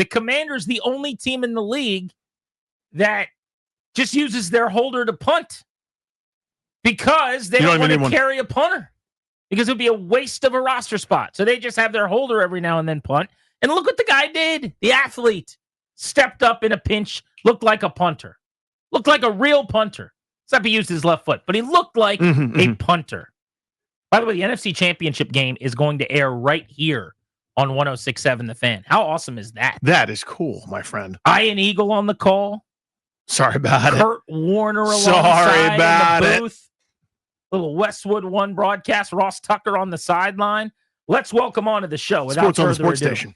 The Commanders, the only team in the league that just uses their holder to punt because they don't want to carry a punter because it would be a waste of a roster spot. So they just have their holder every now and then punt. And look what the guy did. The athlete stepped up in a pinch, looked like a punter, looked like a real punter. Except he used his left foot, but he looked like a punter. By the way, the NFC Championship game is going to air right here on 106.7 The Fan. How awesome is that? That is cool, my friend. Ian Eagle on the call. Sorry about Kurt Warner alongside in the booth. Little Westwood One broadcast. Ross Tucker on the sideline. Let's welcome on to the show. Sports on the sports station.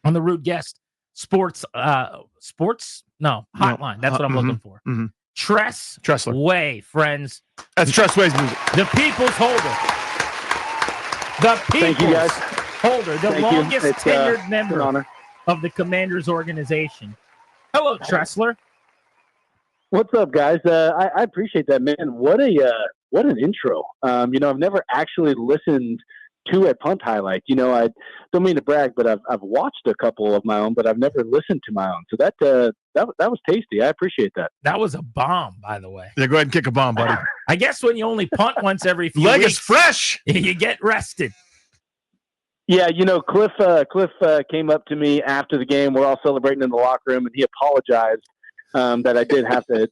On the Rude Guest Sports. No, Hotline. That's what I'm looking for. Tress Way, friends. That's Tress Way's music. The People's Holder. The People's Holder. The longest tenured member of the Commanders organization. Hello, Tressler. What's up, guys? I appreciate that, man. What an intro. I've never actually listened to a punt highlight. I don't mean to brag, but I've watched a couple of my own, but I've never listened to my own. So that was tasty. I appreciate that. That was a bomb, by the way. Yeah, go ahead and kick a bomb, buddy. I guess when you only punt once every few leg weeks, is fresh. You get rested. Yeah, Cliff came up to me after the game. We're all celebrating in the locker room, and he apologized that I did have to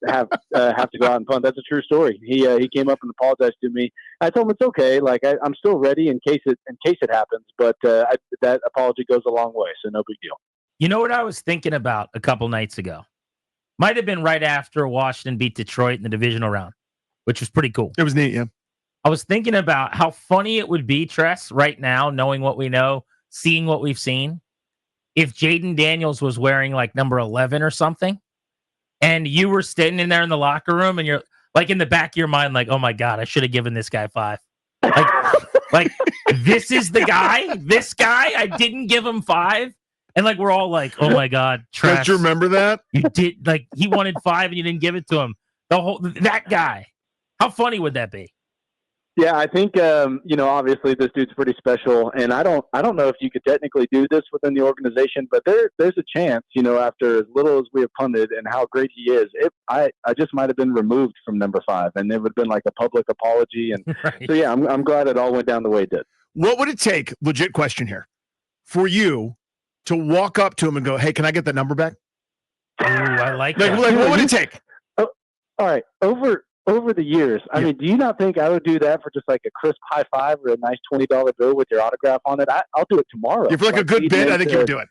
go out and punt. That's a true story. He came up and apologized to me. I told him it's okay. Like I'm still ready in case it happens. But that apology goes a long way, so no big deal. You know what I was thinking about a couple nights ago? Might have been right after Washington beat Detroit in the divisional round, which was pretty cool. It was neat, yeah. I was thinking about how funny it would be, Tress, right now, knowing what we know, seeing what we've seen, if Jaden Daniels was wearing like number 11 or something, and you were standing in there in the locker room, and you're like in the back of your mind, like, oh my God, I should have given this guy 5. Like this is the guy, this guy, I didn't give him 5. And like, we're all like, oh my God, Tress. Don't you remember that? You did, like, he wanted 5 and you didn't give it to him. That guy. How funny would that be? Yeah, I think obviously this dude's pretty special, and I don't know if you could technically do this within the organization, but there's a chance, after as little as we have punted and how great he is, I just might have been removed from number 5, and it would have been like a public apology, and right. So yeah, I'm glad it all went down the way it did. What would it take? Legit question here, for you to walk up to him and go, "Hey, can I get that number back?" Ooh, I like that. Like, what would it take? Oh, all right, over the years, I mean, do you not think I would do that for just like a crisp high five or a nice $20 bill with your autograph on it? I'll do it tomorrow. If like a good bid, I think you would do it.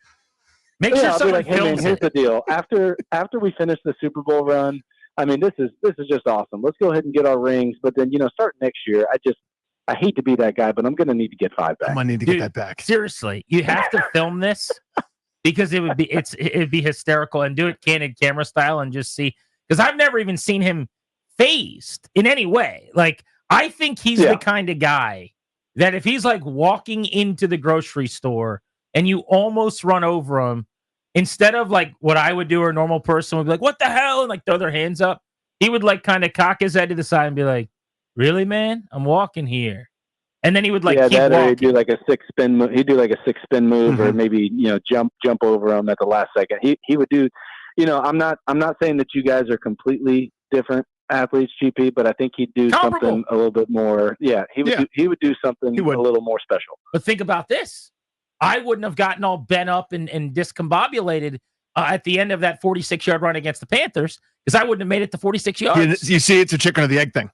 Make sure someone like, hey, man, here's the deal. After we finish the Super Bowl run, I mean, this is just awesome. Let's go ahead and get our rings. But then, start next year. I hate to be that guy, but I'm going to need to get 5 back. I'm going to need to get that back. Seriously, you have to film this because it'd be hysterical, and do it candid camera style and just see, because I've never even seen him phased in any way. Like, I think he's the kind of guy that if he's like walking into the grocery store and you almost run over him, instead of like what I would do or a normal person would be like, what the hell? And like throw their hands up. He would like kind of cock his head to the side and be like, really, man? I'm walking here. And then he would like keep walking. Or he'd do like a 6-spin move. He'd do like a 6-spin move, or maybe, jump over him at the last second. He would do, I'm not saying that you guys are completely different athletes, GP, but I think he'd do something a little bit more. Yeah, he would do something a little more special. But think about this. I wouldn't have gotten all bent up and discombobulated at the end of that 46-yard run against the Panthers, because I wouldn't have made it to 46 yards. You see, it's a chicken or the egg thing.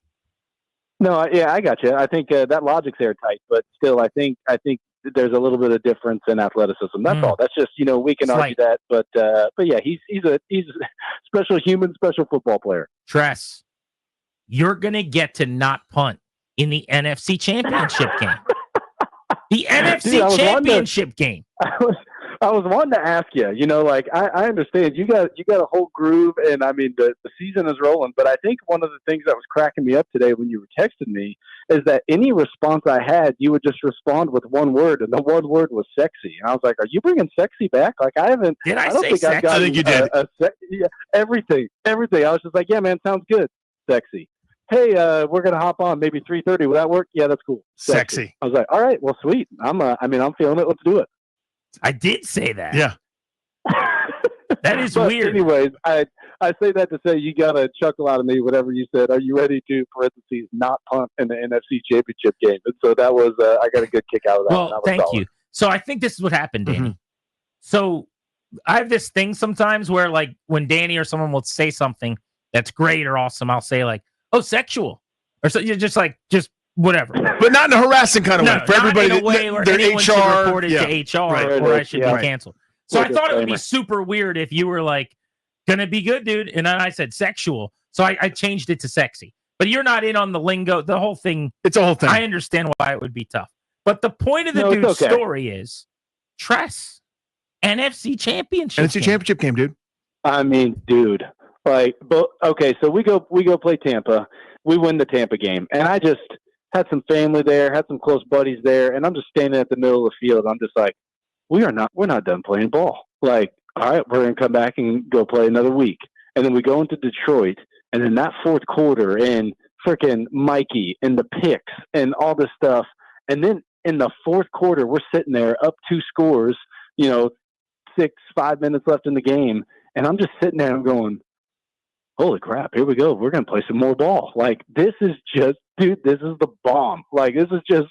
No, I got you. I think that logic's airtight, but still, I think there's a little bit of difference in athleticism. That's all. That's just, we can argue that, but yeah, he's a special human, special football player. Tress, you're gonna get to not punt in the NFC Championship game. The NFC Championship game. I was wanting to ask you. I understand you got a whole groove, and I mean the season is rolling. But I think one of the things that was cracking me up today when you were texting me is that any response I had, you would just respond with one word, and the one word was sexy. And I was like, "Are you bringing sexy back?" Like I haven't. Did I don't say think sexy? I think you did. Everything. I was just like, "Yeah, man, sounds good, sexy." Hey, we're gonna hop on maybe 3:30. Will that work? Yeah, that's cool. Sexy. I was like, all right, well, sweet. I'm feeling it. Let's do it. I did say that. Yeah. That is but weird. Anyways, I say that to say you got to chuckle out of me whatever you said. Are you ready to, parentheses, not punt in the NFC Championship game? And so that was, I got a good kick out of that. Well, thank you. So I think this is what happened, Danny. Mm-hmm. So I have this thing sometimes where, like, when Danny or someone will say something that's great or awesome, I'll say, like, oh, sexual. Or so, you're just whatever. But not in a harassing kind of way. For everybody, in a way where anyone should report it to HR or I should be canceled. So I thought it would be super weird if you were like, gonna be good, dude. And then I said sexual. So I changed it to sexy. But you're not in on the lingo. The whole thing. It's a whole thing. I understand why it would be tough. But the point of the dude's story is Tress, NFC Championship. NFC Championship game, dude. I mean, dude. So we go play Tampa. We win the Tampa game. And I just had some family there, had some close buddies there, and I'm just standing at the middle of the field. I'm just like, we're not done playing ball. Like, all right, we're going to come back and go play another week. And then we go into Detroit, and in that fourth quarter, and freaking Mikey and the picks and all this stuff. And then in the fourth quarter, we're sitting there up 2 scores, 5 minutes left in the game. And I'm just sitting there and I'm going, holy crap, here we go. We're going to play some more ball. Like, this is just, dude, this is the bomb. Like, this is just,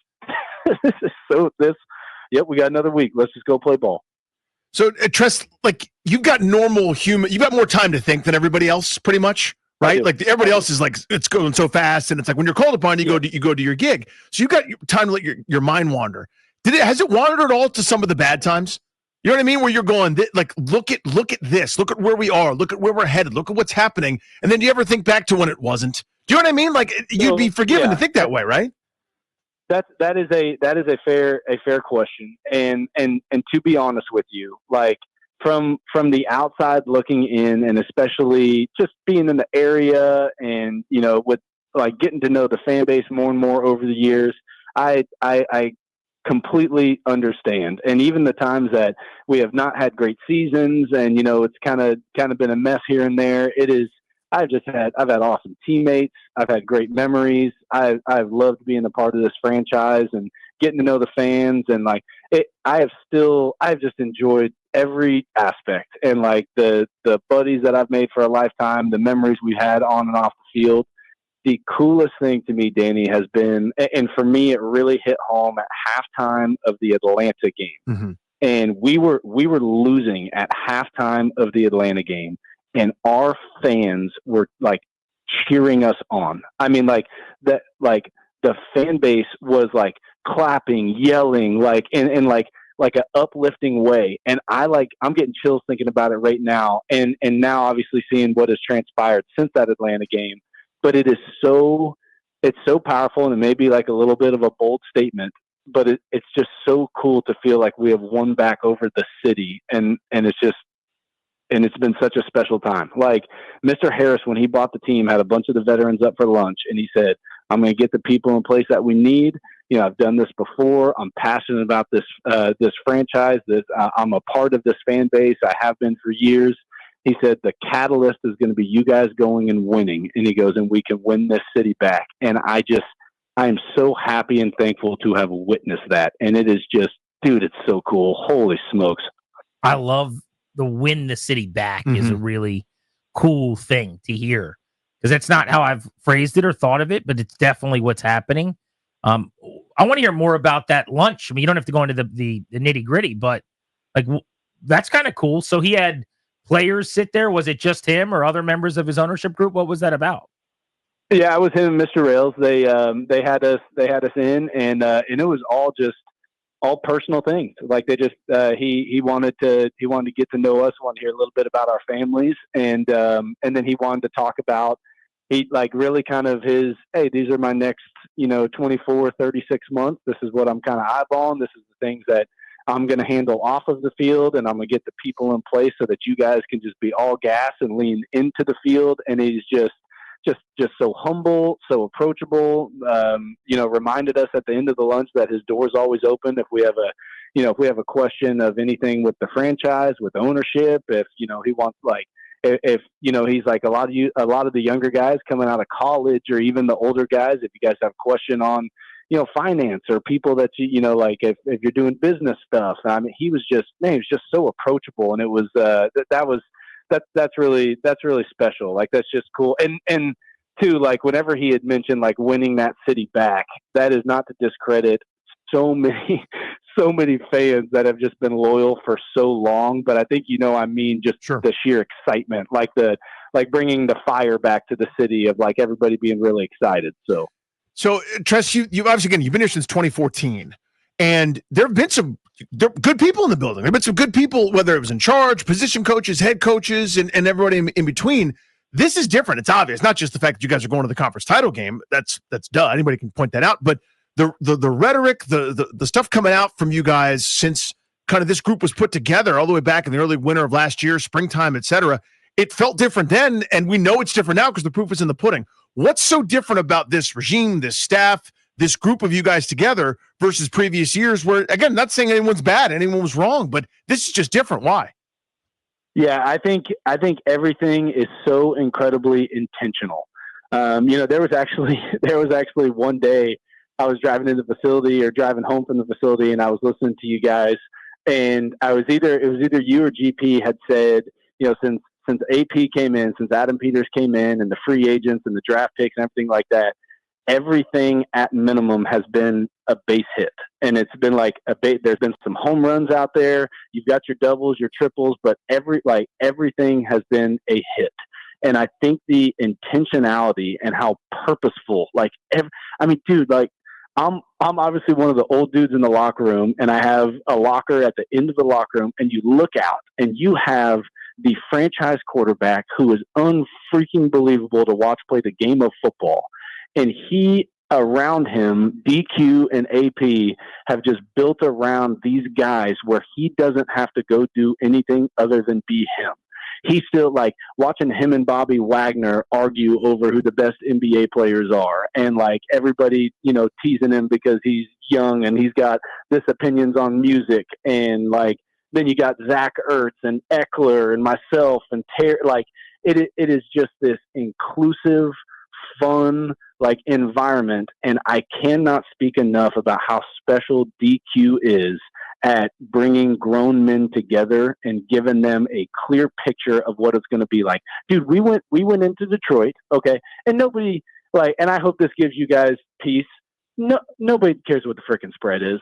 yep, we got another week. Let's just go play ball. So, Tress, like, you've got you've got more time to think than everybody else, pretty much, right? Like, everybody else is like, it's going so fast, and it's like when you're called upon, you go to your gig. So you've got time to let your mind wander. Has it wandered at all to some of the bad times? You know what I mean? Where you're going, like, look at this, look at where we are, look at where we're headed, look at what's happening, and then do you ever think back to when it wasn't? Do you know what I mean? Like, you'd be forgiven to think that way, right? That is a fair question, and to be honest with you, like, from the outside looking in, and especially just being in the area, and with like getting to know the fan base more and more over the years, I completely understand. And even the times that we have not had great seasons, and it's kind of been a mess here and there. I've had awesome teammates. I've had great memories. I've loved being a part of this franchise and getting to know the fans, and like I've just enjoyed every aspect, and like the buddies that I've made for a lifetime, the memories we had on and off the field. The coolest thing to me, Danny, has been, and for me, it really hit home at halftime of the Atlanta game. Mm-hmm. And we were losing at halftime of the Atlanta game, and our fans were like cheering us on. I mean, like that, like the fan base was like clapping, yelling, like in like an uplifting way. And I'm getting chills thinking about it right now. And now obviously seeing what has transpired since that Atlanta game. But it's so powerful, and it may be like a little bit of a bold statement, but it's just so cool to feel like we have won back over the city, and it's been such a special time. Like Mr. Harris, when he bought the team, had a bunch of the veterans up for lunch, and he said, "I'm going to get the people in place that we need. I've done this before. I'm passionate about this franchise. I'm a part of this fan base. I have been for years." He said, the catalyst is going to be you guys going and winning. And he goes, and we can win this city back. And I am so happy and thankful to have witnessed that. And it is just, dude, it's so cool. Holy smokes. I love the win the city back is a really cool thing to hear, because that's not how I've phrased it or thought of it, but it's definitely what's happening. I want to hear more about that lunch. I mean, you don't have to go into the nitty gritty, but like, that's kind of cool. So he had players sit there. Was it just him or other members of his ownership group? What was that about? Yeah, it was him and Mr. Rails. They had us in, and it was all personal things. Like they just he wanted to get to know us, wanted to hear a little bit about our families, and then he wanted to talk about really kind of his, hey, these are my next 24, 36 months. This is what I'm kind of eyeballing. This is the things that I'm going to handle off of the field, and I'm going to get the people in place so that you guys can just be all gas and lean into the field. And he's just so humble, so approachable. Reminded us at the end of the lunch that his door's always open. If we have a question of anything with the franchise, with ownership, if he wants he's like a lot of the younger guys coming out of college, or even the older guys, if you guys have a question on finance or people that like if you're doing business stuff. I mean, he was just so approachable, and it was that's really special. Like, that's just cool. And too, like, whenever he had mentioned like winning that city back, that is not to discredit so many fans that have just been loyal for so long. But I think I mean just the sheer excitement, like bringing the fire back to the city of like everybody being really excited. So Tress, you obviously, again, you've been here since 2014, and there have been some good people in the building. There have been some good people, whether it was in charge, position coaches, head coaches, and everybody in between. This is different. It's obvious, not just the fact that you guys are going to the conference title game. That's duh. Anybody can point that out. But the rhetoric, the stuff coming out from you guys since kind of this group was put together all the way back in the early winter of last year, springtime, et cetera, it felt different then, and we know it's different now because the proof is in the pudding. What's so different about this regime, this staff, this group of you guys together versus previous years where, again, not saying anyone's bad, anyone was wrong, but this is just different. Why? Yeah, I think everything is so incredibly intentional. There was actually one day I was driving in the facility or driving home from the facility, and I was listening to you guys, and it was either you or GP had said, since AP came in, since Adam Peters came in, and the free agents and the draft picks and everything like that, everything at minimum has been a base hit. And it's been like there's been some home runs out there. You've got your doubles, your triples, but everything has been a hit. And I think the intentionality and how purposeful, I'm obviously one of the old dudes in the locker room, and I have a locker at the end of the locker room, and you look out and you have the franchise quarterback who is unfreaking believable to watch play the game of football. And around him, DQ and AP have just built around these guys where he doesn't have to go do anything other than be him. He's still like watching him and Bobby Wagner argue over who the best NBA players are, and like everybody, teasing him because he's young and he's got this opinions on music, and like then you got Zach Ertz and Eckler and myself and Terry. Like it is just this inclusive, fun environment, and I cannot speak enough about how special DQ is at bringing grown men together and giving them a clear picture of what it's going to be like. Dude, we went into Detroit, okay, and nobody and I hope this gives you guys peace. No, nobody cares what the freaking spread is.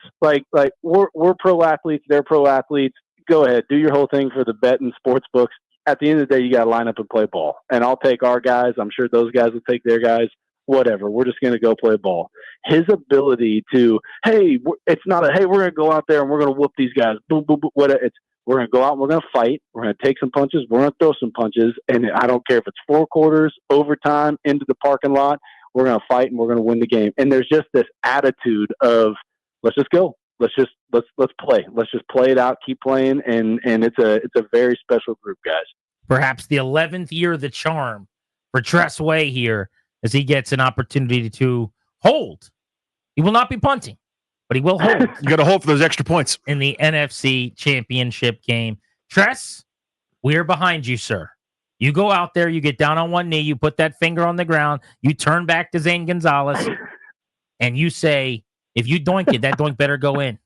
We're pro athletes, they're pro athletes. Go ahead, do your whole thing for the bet and sports books. At the end of the day, you got to line up and play ball. And I'll take our guys. I'm sure those guys will take their guys. Whatever. We're just going to go play ball. His ability to, it's not we're going to go out there and we're going to whoop these guys. Boom, boom, boom. We're going to go out and we're going to fight. We're going to take some punches. We're going to throw some punches. And I don't care if it's 4 quarters, overtime, into the parking lot. We're going to fight and we're going to win the game. And there's just this attitude of, let's just go. Let's play. Let's just play it out, keep playing. And it's a very special group, guys. Perhaps the 11th year of the charm for Tress Way here, as he gets an opportunity to hold. He will not be punting, but he will hold. You got to hold for those extra points in the NFC Championship game. Tress, we're behind you, sir. You go out there, you get down on one knee, you put that finger on the ground, you turn back to Zane Gonzalez, and you say, if you doink it, that doink better go in.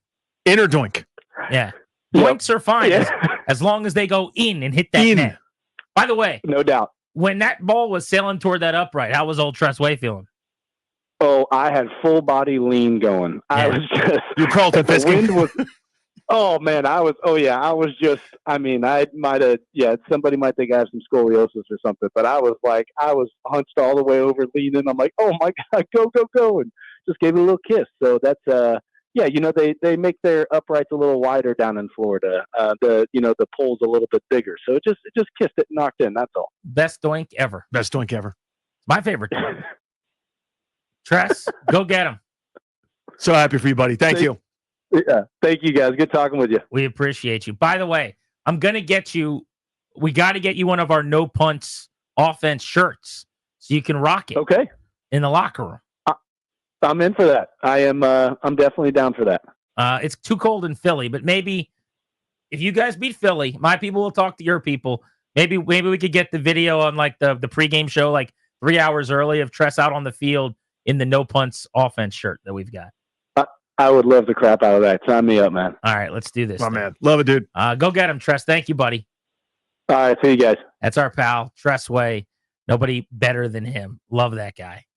In or doink? Yeah. Doinks are fine as long as they go in and hit that net. By the way, no doubt. When that ball was sailing toward that upright, how was old Tress Way feeling? Oh, I had full body lean going. Yeah. I was just you Carlton Fisk. Wind was. Oh man, I was just. I mean, I might have. Yeah, somebody might think I have some scoliosis or something, but I was hunched all the way over, leaning. I'm like, oh my god, go, and just gave it a little kiss. So that's yeah, they make their uprights a little wider down in Florida. The pole's a little bit bigger. So it just kissed it and knocked in. That's all. Best doink ever. Best doink ever. My favorite doink. Tress, go get him. So happy for you, buddy. Thank you. Yeah. Thank you, guys. Good talking with you. We appreciate you. By the way, I'm going to get you, we got to get you one of our no punts offense shirts so you can rock it. Okay. In the locker room. I'm in for that. I'm definitely down for that. It's too cold in Philly, but maybe if you guys beat Philly, my people will talk to your people. Maybe we could get the video on the pregame show 3 hours early of Tress out on the field in the No Punts offense shirt that we've got. I would love the crap out of that. Sign me up, man. All right, let's do this. Oh, man. Love it, dude. Go get him, Tress. Thank you, buddy. All right, see you guys. That's our pal, Tress Way. Nobody better than him. Love that guy.